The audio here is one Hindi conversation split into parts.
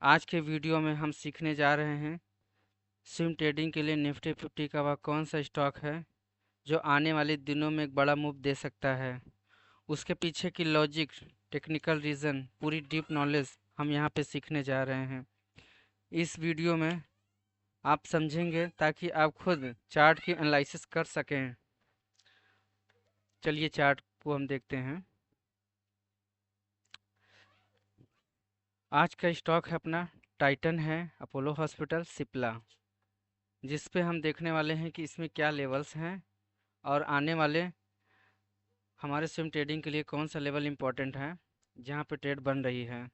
आज के वीडियो में हम सीखने जा रहे हैं स्विंग ट्रेडिंग के लिए निफ्टी 50 का वह कौन सा स्टॉक है जो आने वाले दिनों में एक बड़ा मूव दे सकता है। उसके पीछे की लॉजिक, टेक्निकल रीज़न, पूरी डीप नॉलेज हम यहाँ पे सीखने जा रहे हैं। इस वीडियो में आप समझेंगे ताकि आप खुद चार्ट की एनालिसिस कर सकें। चलिए चार्ट को हम देखते हैं। आज का स्टॉक है अपना टाइटन है, अपोलो हॉस्पिटल, सिप्ला, जिस पे हम देखने वाले हैं कि इसमें क्या लेवल्स हैं और आने वाले हमारे स्विंग ट्रेडिंग के लिए कौन सा लेवल इम्पोर्टेंट है जहाँ पे ट्रेड बन रही है।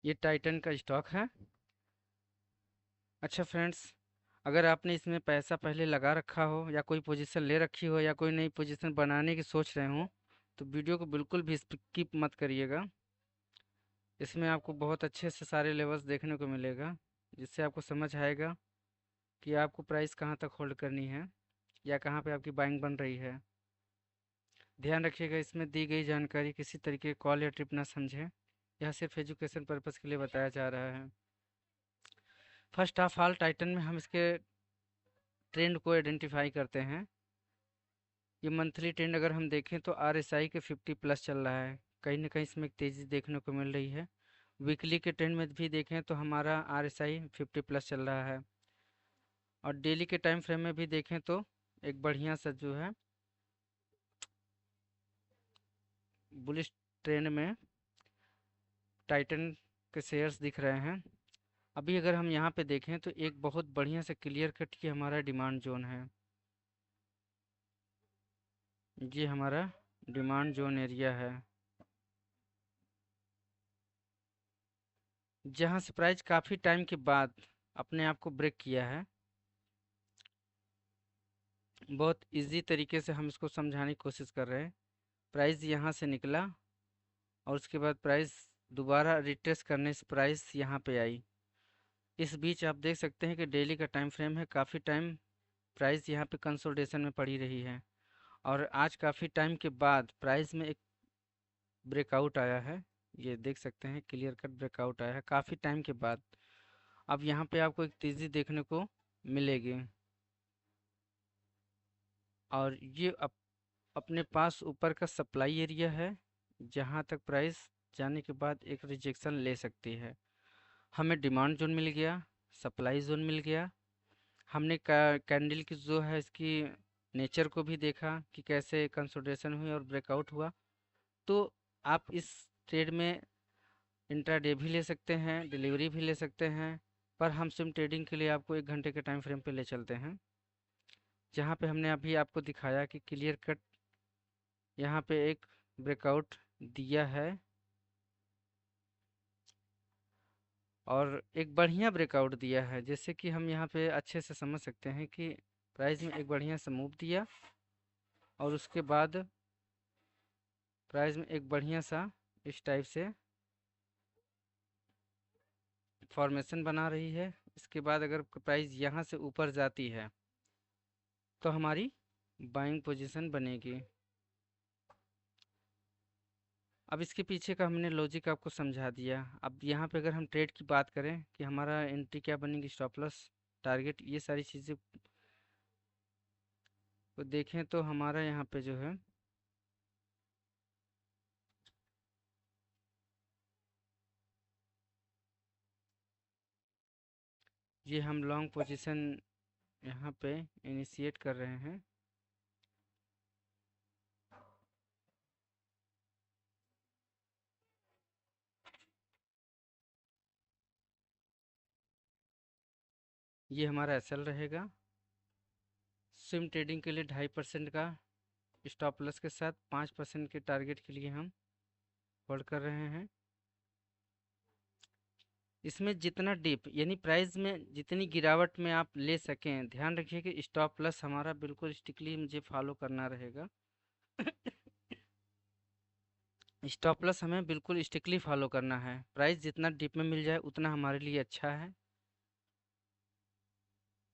ये टाइटन का स्टॉक है। अच्छा फ्रेंड्स, अगर आपने इसमें पैसा पहले लगा रखा हो या कोई पोजीशन ले रखी हो या कोई नई पोजीशन बनाने की सोच रहे हो तो वीडियो को बिल्कुल भी स्किप मत करिएगा। इसमें आपको बहुत अच्छे से सारे लेवल्स देखने को मिलेगा, जिससे आपको समझ आएगा कि आपको प्राइस कहाँ तक होल्ड करनी है या कहाँ पे आपकी बाइंग बन रही है। ध्यान रखिएगा, इसमें दी गई जानकारी किसी तरीके कॉल या ट्रिप ना समझें। यह सिर्फ एजुकेशन पर्पज़ के लिए बताया जा रहा है। फर्स्ट ऑफ ऑल टाइटन में हम इसके ट्रेंड को आइडेंटिफाई करते हैं। ये मंथली ट्रेंड अगर हम देखें तो RSI के 50 प्लस चल रहा है। कहीं ना कहीं इसमें एक तेज़ी देखने को मिल रही है। वीकली के ट्रेंड में भी देखें तो हमारा RSI 50 प्लस चल रहा है। और डेली के टाइम फ्रेम में भी देखें तो एक बढ़िया सा जो है बुलिश ट्रेंड में टाइटन के शेयर्स दिख रहे हैं। अभी अगर हम यहाँ पे देखें तो एक बहुत बढ़िया से क्लियर कट ये हमारा डिमांड जोन है। ये हमारा डिमांड जोन एरिया है, जहाँ से प्राइस काफ़ी टाइम के बाद अपने आप को ब्रेक किया है। बहुत इजी तरीके से हम इसको समझाने की कोशिश कर रहे हैं। प्राइस यहाँ से निकला और उसके बाद प्राइस दोबारा रिट्रेस करने से प्राइस यहाँ पे आई। इस बीच आप देख सकते हैं कि डेली का टाइम फ्रेम है, काफ़ी टाइम प्राइस यहाँ पे कंसोलिडेशन में पड़ी रही है और आज काफ़ी टाइम के बाद प्राइस में एक ब्रेकआउट आया है। ये देख सकते हैं क्लियर कट ब्रेकआउट आया है काफ़ी टाइम के बाद। अब यहाँ पे आपको एक तेज़ी देखने को मिलेगी और ये अपने पास ऊपर का सप्लाई एरिया है, जहाँ तक प्राइस जाने के बाद एक रिजेक्शन ले सकती है। हमें डिमांड जोन मिल गया, सप्लाई जोन मिल गया। हमने कैंडल की जो है इसकी नेचर को भी देखा कि कैसे कंसोलिडेशन हुई और ब्रेकआउट हुआ। तो आप इस ट्रेड में इंट्राडे भी ले सकते हैं, डिलीवरी भी ले सकते हैं, पर हम सिम ट्रेडिंग के लिए आपको 1 घंटे के टाइम फ्रेम पे ले चलते हैं, जहाँ पे हमने अभी आपको दिखाया कि क्लियर कट यहाँ पे एक ब्रेकआउट दिया है और एक बढ़िया ब्रेकआउट दिया है, जैसे कि हम यहाँ पे अच्छे से समझ सकते हैं कि प्राइस में एक बढ़िया सा मूव दिया और उसके बाद प्राइस में एक बढ़िया सा इस टाइप से फॉर्मेशन बना रही है। इसके बाद अगर प्राइस यहाँ से ऊपर जाती है तो हमारी बाइंग पोजीशन बनेगी। अब इसके पीछे का हमने लॉजिक आपको समझा दिया। अब यहाँ पे अगर हम ट्रेड की बात करें कि हमारा एंट्री क्या बनेगी, स्टॉप लॉस, टारगेट, ये सारी चीज़ें को देखें तो हमारा यहाँ पे जो है ये हम लॉन्ग पोजीशन यहाँ पे इनिशिएट कर रहे हैं। ये हमारा SL रहेगा। स्विम ट्रेडिंग के लिए 2.5% का स्टॉप लॉस के साथ 5% के टारगेट के लिए हम होल्ड कर रहे हैं। इसमें जितना डिप यानी प्राइस में जितनी गिरावट में आप ले सकें, ध्यान रखिए कि स्टॉप लॉस हमारा बिल्कुल स्ट्रिक्टली मुझे फॉलो करना रहेगा। स्टॉप लॉस हमें बिल्कुल स्ट्रिक्टली फॉलो करना है। प्राइस जितना डिप में मिल जाए उतना हमारे लिए अच्छा है।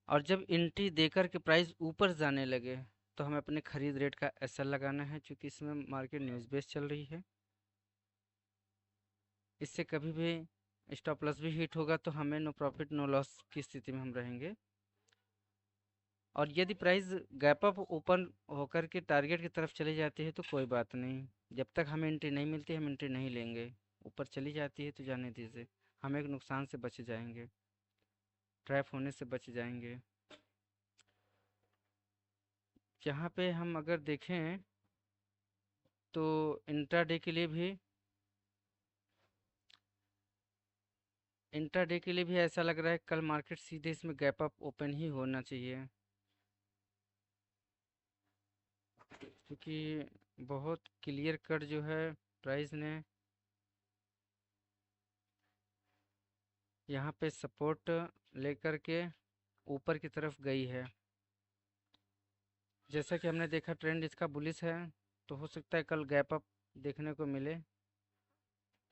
और जब एंट्री देकर के प्राइस ऊपर जाने लगे तो हमें अपने खरीद रेट का एसएल लगाना है, क्योंकि इसमें मार्केट न्यूज़ बेस चल रही है। इससे कभी भी स्टॉप लॉस भी हिट होगा तो हमें नो प्रॉफिट नो लॉस की स्थिति में हम रहेंगे। और यदि प्राइस गैप अप ओपन होकर के टारगेट की तरफ चली जाती है तो कोई बात नहीं, जब तक हमें एंट्री नहीं मिलती हम एंट्री नहीं लेंगे। ऊपर चली जाती है तो जाने दीजिए, हम एक नुकसान से बच जाएंगे, ट्रैप होने से बच जाएंगे। यहाँ पे हम अगर देखें तो इंट्राडे के लिए भी ऐसा लग रहा है कल मार्केट सीधे इसमें गैप अप ओपन ही होना चाहिए, क्योंकि बहुत क्लियर कट जो है प्राइस ने यहाँ पे सपोर्ट लेकर के ऊपर की तरफ गई है। जैसा कि हमने देखा ट्रेंड इसका बुलिश है, तो हो सकता है कल गैप अप देखने को मिले।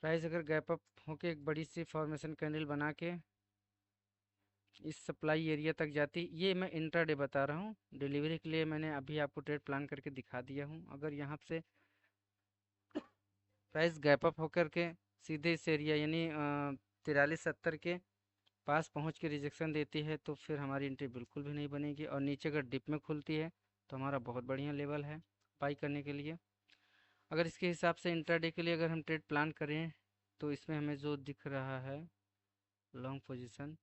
प्राइस अगर गैप अप होके एक बड़ी सी फॉर्मेशन कैंडल बना के इस सप्लाई एरिया तक जाती, ये मैं इंट्राडे बता रहा हूँ, डिलीवरी के लिए मैंने अभी आपको ट्रेड प्लान करके दिखा दिया हूँ। अगर यहाँ से प्राइस गैप अप होकर के सीधे इस एरिया यानी 4370 के पास पहुँच के रिजेक्शन देती है तो फिर हमारी एंट्री बिल्कुल भी नहीं बनेगी। और नीचे अगर डिप में खुलती है तो हमारा बहुत बढ़िया लेवल है बाई करने के लिए। अगर इसके हिसाब से इंट्राडे के लिए अगर हम ट्रेड प्लान करें तो इसमें हमें जो दिख रहा है लॉन्ग पोजीशन,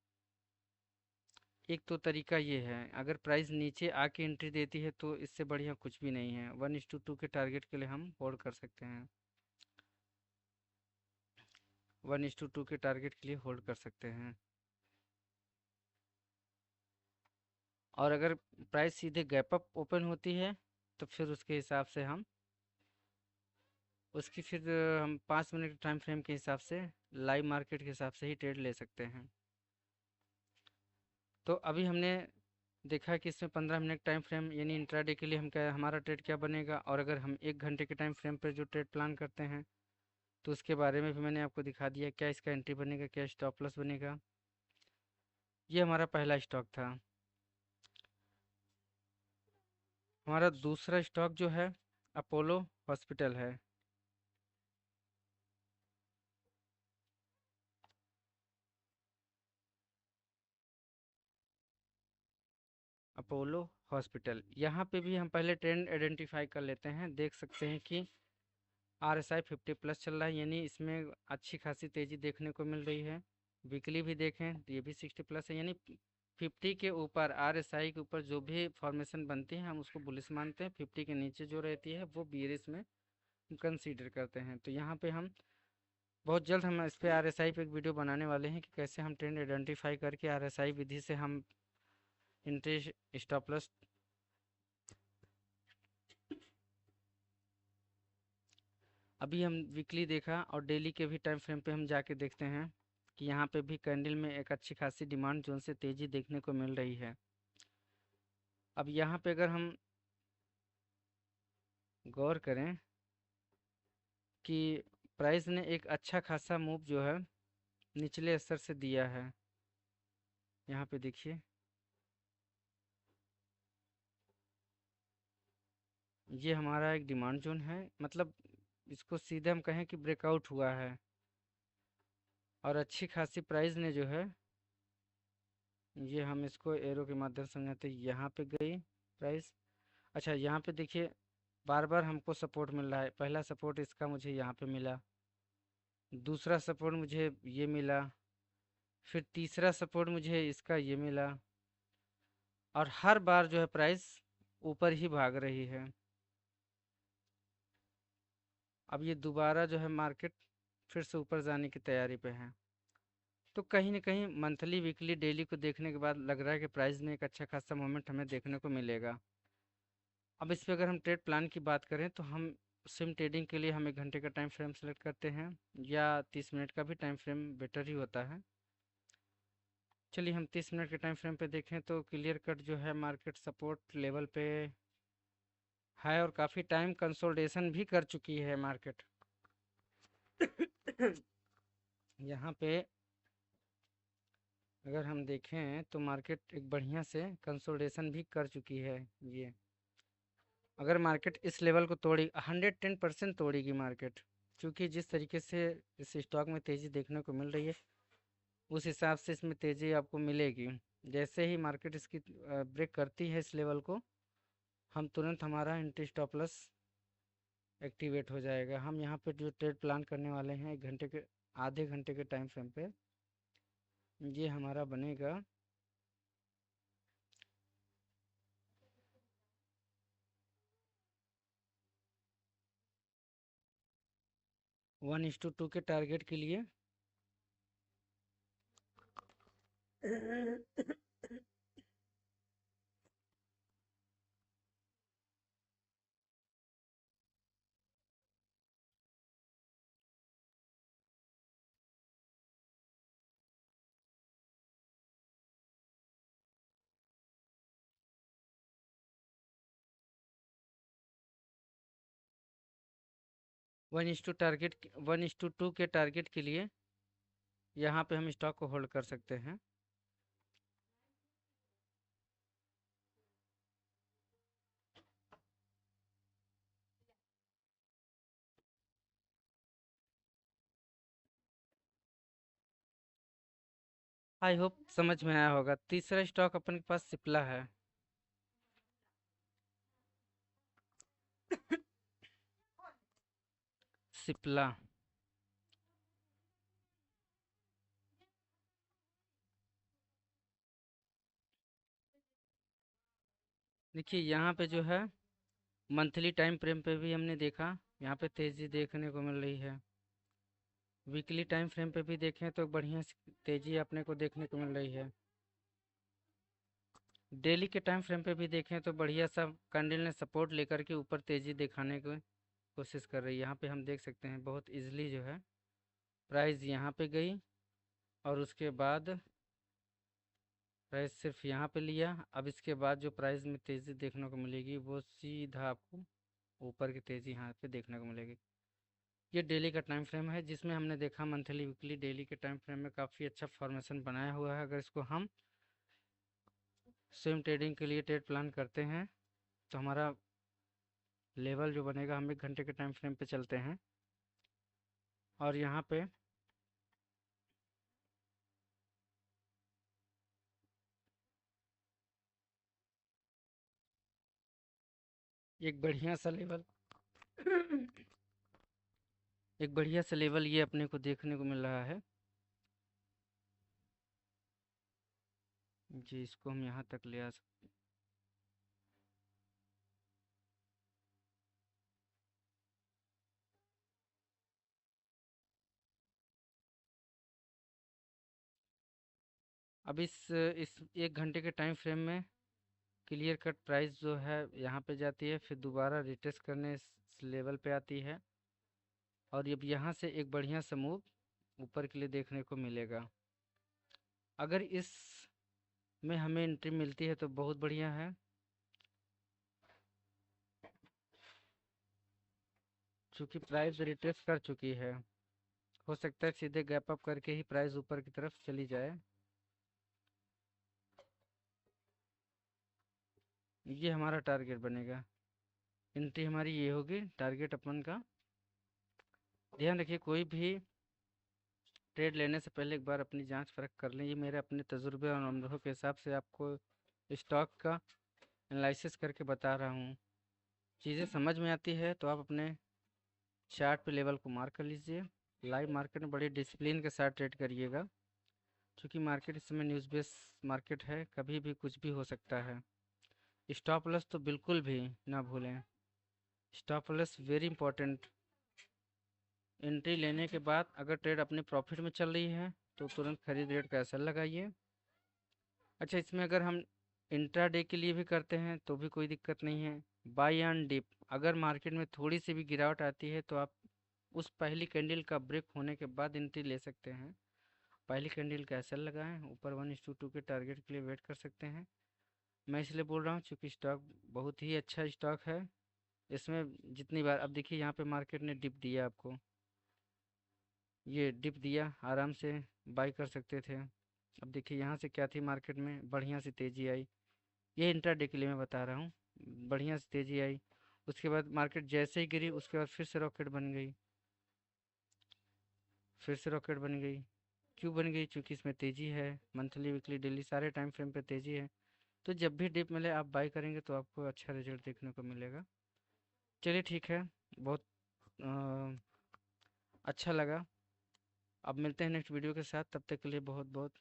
एक तो तरीका ये है, अगर प्राइस नीचे आके एंट्री देती है तो इससे बढ़िया कुछ भी नहीं है। 1:2 के टारगेट के लिए हम होल्ड कर सकते हैं, 1:2 के टारगेट के लिए होल्ड कर सकते हैं। और अगर प्राइस सीधे गैप अप ओपन होती है तो फिर उसके हिसाब से हम उसकी फिर हम 5 मिनट टाइम फ्रेम के हिसाब से लाइव मार्केट के हिसाब से ही ट्रेड ले सकते हैं। तो अभी हमने देखा कि इसमें 15 मिनट टाइम फ्रेम यानी इंट्राडे के लिए हम क्या हमारा ट्रेड क्या बनेगा, और अगर हम 1 घंटे के टाइम फ्रेम पर जो ट्रेड प्लान करते हैं तो उसके बारे में भी मैंने आपको दिखा दिया, क्या इसका एंट्री बनेगा, क्या स्टॉप लॉस बनेगा। ये हमारा पहला स्टॉक था। हमारा दूसरा स्टॉक जो है अपोलो हॉस्पिटल है। अपोलो हॉस्पिटल, यहाँ पे भी हम पहले ट्रेंड आइडेंटिफाई कर लेते हैं। देख सकते हैं कि RSI 50+ चल रहा है, यानी इसमें अच्छी खासी तेज़ी देखने को मिल रही है। वीकली भी देखें तो ये भी 60+ है, यानी 50 के ऊपर RSI के ऊपर जो भी फॉर्मेशन बनती है हम उसको बुलिश मानते हैं। 50 के नीचे जो रहती है वो बियरिश में कंसीडर करते हैं। तो यहाँ पे हम बहुत जल्द हम इस पे RSI पे एक वीडियो बनाने वाले हैं कि कैसे हम ट्रेंड आइडेंटिफाई करके RSI विधि से हम इंट्री स्टॉप लॉस। अभी हम वीकली देखा और डेली के भी टाइम फ्रेम पे हम जाके देखते हैं कि यहाँ पे भी कैंडल में एक अच्छी खासी डिमांड जोन से तेज़ी देखने को मिल रही है। अब यहाँ पे अगर हम गौर करें कि प्राइस ने एक अच्छा खासा मूव जो है निचले स्तर से दिया है, यहाँ पे देखिए ये हमारा एक डिमांड जोन है, मतलब इसको सीधे हम कहें कि ब्रेकआउट हुआ है। और अच्छी खासी प्राइस ने जो है ये हम इसको एरो के माध्यम से समझाते हैं, यहाँ पे गई प्राइस। अच्छा यहाँ पे देखिए बार बार हमको सपोर्ट मिल रहा है। पहला सपोर्ट इसका मुझे यहाँ पे मिला, दूसरा सपोर्ट मुझे ये मिला, फिर तीसरा सपोर्ट मुझे इसका ये मिला, और हर बार जो है प्राइस ऊपर ही भाग रही है। अब ये दोबारा जो है मार्केट फिर से ऊपर जाने की तैयारी पे है। तो कहीं ना कहीं मंथली वीकली डेली को देखने के बाद लग रहा है कि प्राइस में एक अच्छा खासा मोमेंट हमें देखने को मिलेगा। अब इस पे अगर हम ट्रेड प्लान की बात करें तो हम सिम ट्रेडिंग के लिए हम 1 घंटे का टाइम फ्रेम सेलेक्ट करते हैं, या 30 मिनट का भी टाइम फ्रेम बेटर ही होता है। चलिए हम 30 मिनट के टाइम फ्रेम पे देखें तो क्लियर कट जो है मार्केट सपोर्ट लेवल पे है और काफ़ी टाइम कंसोलिडेशन भी कर चुकी है मार्केट। यहाँ पे अगर हम देखें तो मार्केट एक बढ़िया से कंसोलिडेशन भी कर चुकी है। ये अगर मार्केट इस लेवल को तोड़ी 110% तोड़ेगी मार्केट, क्योंकि जिस तरीके से इस स्टॉक में तेज़ी देखने को मिल रही है उस हिसाब से इसमें तेज़ी आपको मिलेगी। जैसे ही मार्केट इसकी ब्रेक करती है इस लेवल को, हम तुरंत हमारा एंट्री स्टॉप लॉस एक्टिवेट हो जाएगा। हम यहाँ पे जो ट्रेड प्लान करने वाले हैं 1 घंटे के, आधे घंटे के टाइम फ्रेम पे, ये हमारा बनेगा 1:2 के टारगेट के लिए। टारगेट 1:2 के टारगेट के लिए यहाँ पे हम स्टॉक को होल्ड कर सकते हैं। आई होप समझ में आया होगा। तीसरा स्टॉक अपन के पास सिप्ला है। सिप्ला देखिए यहाँ पे जो है मंथली टाइम फ्रेम पे भी हमने देखा, यहाँ पे तेज़ी देखने को मिल रही है। वीकली टाइम फ्रेम पे भी देखें तो बढ़िया सी तेज़ी अपने को देखने को मिल रही है। डेली के टाइम फ्रेम पे भी देखें तो बढ़िया सा कैंडल ने सपोर्ट लेकर के ऊपर तेज़ी दिखाने की कोशिश कर रही है। यहाँ पे हम देख सकते हैं बहुत इजीली जो है प्राइस यहाँ पे गई और उसके बाद प्राइस सिर्फ यहाँ पे लिया। अब इसके बाद जो प्राइस में तेज़ी देखने को मिलेगी वो सीधा आपको ऊपर की तेज़ी यहाँ पे देखने को मिलेगी। ये डेली का टाइम फ्रेम है जिसमें हमने देखा मंथली वीकली डेली के टाइम फ्रेम में काफ़ी अच्छा फॉर्मेशन बनाया हुआ है। अगर इसको हम स्विंग ट्रेडिंग के लिए ट्रेड प्लान करते हैं तो हमारा लेवल जो बनेगा, हम 1 घंटे के टाइम फ्रेम पे चलते हैं और यहाँ पे एक बढ़िया सा लेवल एक बढ़िया सा लेवल ये अपने को देखने को मिल रहा है जी। इसको हम यहाँ तक ले आ सकते हैं। अब इस 1 घंटे के टाइम फ्रेम में क्लियर कट प्राइस जो है यहाँ पे जाती है, फिर दोबारा रिटेस्ट करने इस लेवल पे आती है और अब यहाँ से एक बढ़िया सा मूव ऊपर के लिए देखने को मिलेगा। अगर इस में हमें एंट्री मिलती है तो बहुत बढ़िया है, क्योंकि प्राइस रिट्रेस कर चुकी है। हो सकता है सीधे गैप अप करके ही प्राइस ऊपर की तरफ चली जाए। ये हमारा टारगेट बनेगा, एंट्री हमारी ये होगी टारगेट अपन का। ध्यान रखिए कोई भी ट्रेड लेने से पहले एक बार अपनी जांच परख कर लें। ये मेरे अपने तजुर्बे और अनुभव के हिसाब से आपको स्टॉक का एनालिसिस करके बता रहा हूँ। चीज़ें समझ में आती है तो आप अपने चार्ट पे लेवल को मार्क कर लीजिए। लाइव मार्केट में बड़ी डिसिप्लिन के साथ ट्रेड करिएगा, क्योंकि मार्केट इस समय न्यूज़ बेस मार्केट है, कभी भी कुछ भी हो सकता है। स्टॉप लॉस तो बिल्कुल भी ना भूलें, stop loss very important. Entry लेने के बाद अगर ट्रेड अपने प्रॉफिट में चल रही है तो तुरंत खरीद रेट का असर लगाइए। अच्छा, इसमें अगर हम इंट्रा डे के लिए भी करते हैं तो भी कोई दिक्कत नहीं है। बाई एंड डिप, अगर मार्केट में थोड़ी सी भी गिरावट आती है तो आप उस पहली कैंडल का ब्रेक होने के बाद एंट्री ले सकते हैं। पहली कैंडल का असर लगाएं, ऊपर 1:2 के टारगेट के लिए वेट कर सकते हैं। मैं इसलिए बोल रहा हूँ क्योंकि स्टॉक बहुत ही अच्छा स्टॉक है। इसमें जितनी बार अब देखिए यहाँ पे मार्केट ने डिप दिया आपको, ये डिप दिया, आराम से बाई कर सकते थे। अब देखिए यहाँ से क्या थी, मार्केट में बढ़िया सी तेज़ी आई। ये इंट्राडे के लिए मैं बता रहा हूँ। बढ़िया सी तेज़ी आई, उसके बाद मार्केट जैसे ही गिरी उसके बाद फिर से रॉकेट बन गई, फिर से रॉकेट बन गई। क्यों बन गई? क्योंकि इसमें तेज़ी है, मंथली वीकली डेली सारे टाइम फ्रेम पे तेज़ी है। तो जब भी डिप मिले आप बाई करेंगे तो आपको अच्छा रिजल्ट देखने को मिलेगा। चलिए ठीक है, बहुत अ, अच्छा लगा। अब मिलते हैं नेक्स्ट वीडियो के साथ, तब तक के लिए बहुत बहुत